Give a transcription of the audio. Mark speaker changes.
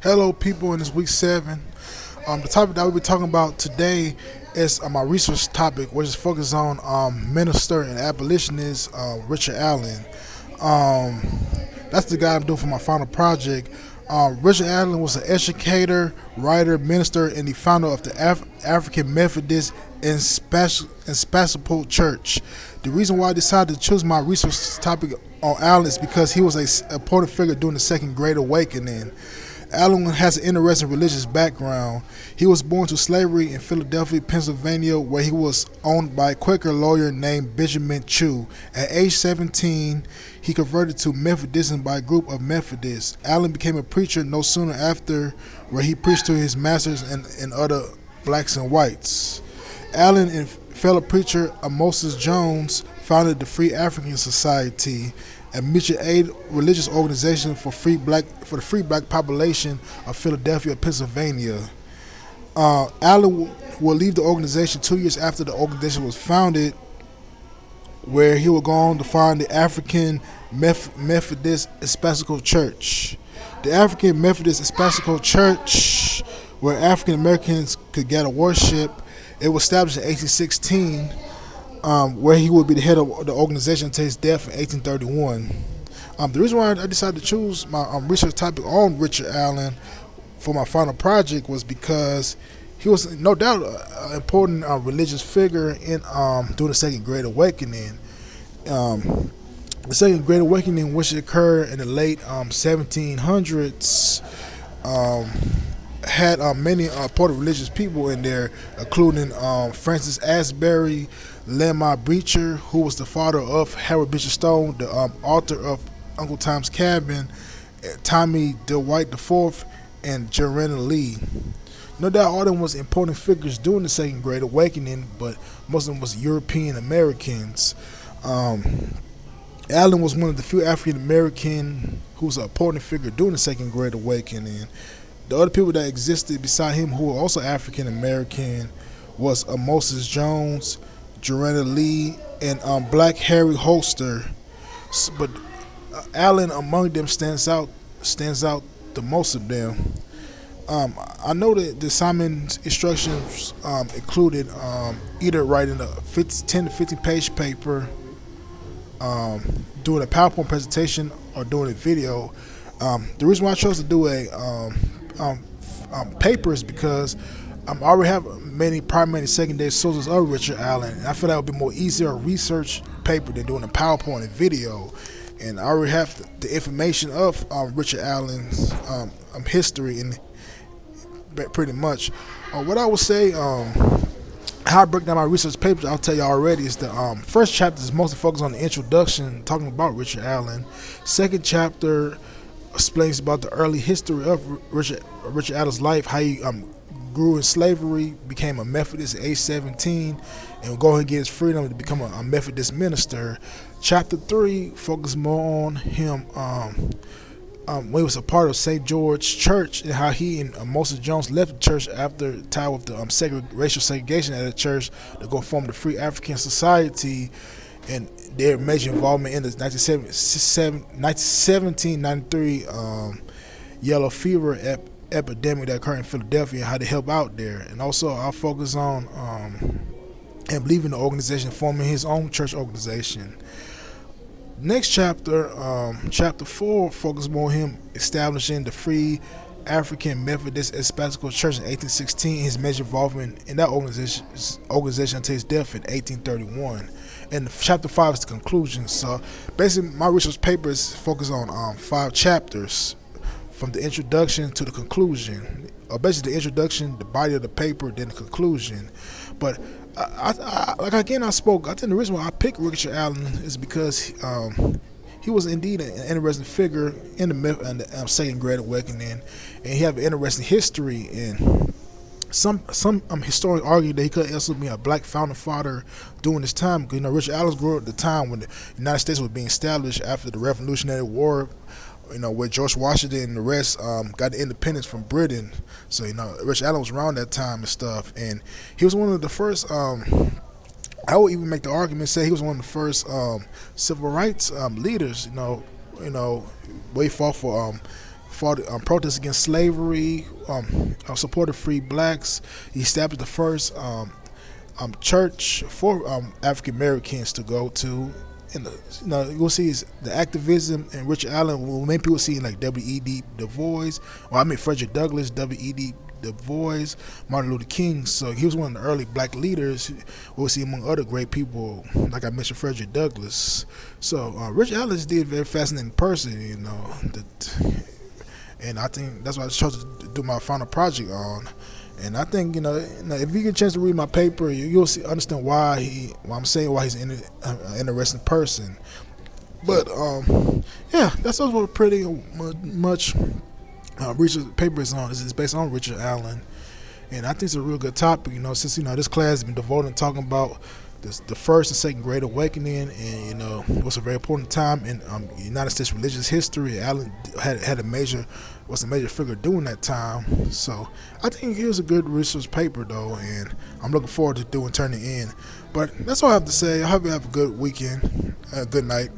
Speaker 1: Hello, people. In this week 7, the topic that we'll be talking about today is my research topic, which is focused on minister and abolitionist Richard Allen. Um, that's the guy I'm doing for my final project. Richard Allen was an educator, writer, minister, and the founder of the African Methodist Episcopal Church. The reason why I decided to choose my research topic on Allen is because he was a important figure during the Second Great Awakening. Allen has an interesting religious background. He was born to slavery in Philadelphia, Pennsylvania, where he was owned by a Quaker lawyer named Benjamin Chew. At age 17, he converted to Methodism by a group of Methodists. Allen became a preacher no sooner after, where he preached to his masters and other blacks and whites. Allen and fellow preacher Moses Jones founded the Free African Society, a mutual aid religious organization for the free black population of Philadelphia, Pennsylvania. Allen will leave the organization 2 years after the organization was founded, where he will go on to found the African Methodist Episcopal Church. The African Methodist Episcopal Church, where African Americans could gather worship, it was established in 1816. Where he would be the head of the organization until his death in 1831. The reason why I decided to choose my research topic on Richard Allen for my final project was because he was no doubt an important religious figure in during the Second Great Awakening. The Second Great Awakening, which occurred in the late 1700s, had many important religious people in there, including Francis Asbury, Lamar Beecher, who was the father of Harold Beecher Stone, the author of Uncle Tom's Cabin, Tommy DeWitt IV, and Joanna Lee. No doubt all of them was important figures during the Second Great Awakening, but most of them was European Americans. Allen was one of the few African American who was an important figure during the Second Great Awakening. The other people that existed beside him who were also African American was Moses Jones, Joanna Lee, and Black Harry Holster. But Allen among them stands out the most of them. I know that the Simon's instructions included either writing a 10 to 15 page paper, doing a PowerPoint presentation, or doing a video. The reason why I chose to do a paper is because I already have many primary and secondary sources of Richard Allen, and I feel that would be more easier research paper than doing a PowerPoint and video. And I already have the information of Richard Allen's history and pretty much. What I would say, how I break down my research papers, I'll tell you already, is the first chapter is mostly focused on the introduction, talking about Richard Allen. Second chapter explains about the early history of Richard Allen's life, how he grew in slavery, became a Methodist at age 17, and would go ahead and get his freedom to become a Methodist minister. Chapter 3 focuses more on him when he was a part of St. George Church, and how he and Moses Jones left the church after the time of the racial segregation at the church to go form the Free African Society, and their major involvement in the 1793 yellow fever epidemic that occurred in Philadelphia, and how they help out there. And also I'll focus on him leaving the organization, forming his own church organization. Next chapter, chapter 4, focuses more on him establishing the Free African Methodist Episcopal Church in 1816, his major involvement in that organization until his death in 1831. And chapter 5 is the conclusion. So basically my research paper is focused on 5 chapters, from the introduction to the conclusion. Basically the introduction, the body of the paper, then the conclusion. But I think the reason why I picked Richard Allen is because he was indeed an interesting figure in the Second Great Awakening, and he had an interesting history. And some historians argue that he could also be a black founding father during this time, because Richard Allen grew up at the time when the United States was being established after the Revolutionary War, where George Washington and the rest got the independence from Britain. So, Richard Allen was around that time and stuff. And he was one of the first, I would even make the argument, say he was one of the first civil rights leaders, where he fought fought protests against slavery, supported free blacks. He established the first church for African Americans to go to. And you'll see is the activism and Richard Allen. Well, many people see like W.E.B. Du Bois, or I mean Frederick Douglass, W.E.B. Du Bois, Martin Luther King. So he was one of the early black leaders. We'll see among other great people, like I mentioned, Frederick Douglass. So Richard Allen did a very fascinating person, and I think that's why I chose to do my final project on. And I think if you get a chance to read my paper, you'll understand why he's an interesting person. But yeah, that's what pretty much Richard's paper is on. It's based on Richard Allen, and I think it's a real good topic. Since this class has been devoted to talking about the first and second Great Awakening, and it was a very important time in United States religious history. Allen was a major figure during that time. So I think it was a good research paper though, and I'm looking forward to turning it in. But that's all I have to say. I hope you have a good weekend, a good night.